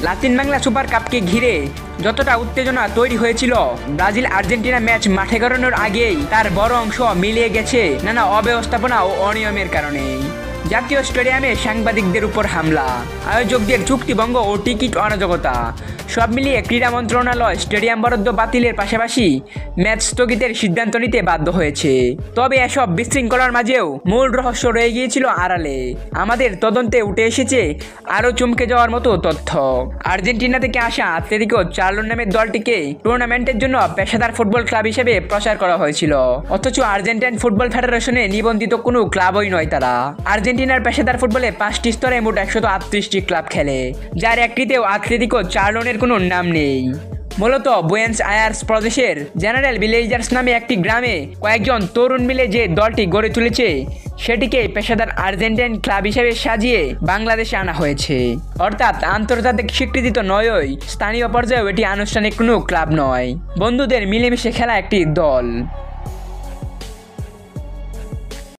Latin Bangla super কাপকে ঘিরে যতটা উত্তেজনা তৈরি হয়েছিল, ব্রাজিল আর্জেন্টিনা ম্যাচ মাঠে গড়ানোর আগেই তার বড় অংশ মিলিয়ে গেছে নানা অব্যবস্থাপনা ও অনিয়মের কারণে। জাতীয় স্টেডিয়ামে সাংবাদিকদের উপর হামলা, আয়োজকদের চুক্তিভঙ্গ ও টিকিট অরাজকতা, সব মিলিয়ে ক্রীড়া মন্ত্রণালয় স্টেডিয়াম বরাদ্দ বাতিলের পাশাপাশি ম্যাচ স্থগিতের সিদ্ধান্ত নিতে বাধ্য হয়েছে। তবে এসব বিশৃঙ্খলার মাঝেও মূল রহস্য রয়ে গিয়েছিল আড়ালে। আমাদের তদন্তে উঠে এসেছে আরও চমকে যাওয়ার মতো তথ্য। আর্জেন্টিনা থেকে আসা আতলেতিকো চার্লোন নামের দলটিকে টুর্নামেন্টের জন্য পেশাদার ফুটবল ক্লাব হিসেবে প্রচার করা হয়েছিল, অথচ আর্জেন্টাইন ফুটবল ফেডারেশনে নিবন্ধিত কোনো ক্লাবই নয় তারা। আর্জেন্টিনার পেশাদার ফুটবলে 5টি স্তরে মোট 138টি ক্লাব খেলে, যার একটিতেও আতলেতিকো চার্লোনের কোনো নাম নেই। মূলত বুয়েন্স আয়ার্স প্রদেশের জেনারেল ভিলেজার্স নামে একটি গ্রামে কয়েকজন তরুণ মিলে যে দলটি গড়ে তুলেছে, সেটিকে পেশাদার আর্জেন্টাইন ক্লাব হিসেবে সাজিয়ে বাংলাদেশে আনা হয়েছে। অর্থাৎ আন্তর্জাতিক স্বীকৃতি তো নয়ই, স্থানীয় পর্যায়েও এটি আনুষ্ঠানিক কোনো ক্লাব নয়, বন্ধুদের মিলেমিশে খেলা একটি দল।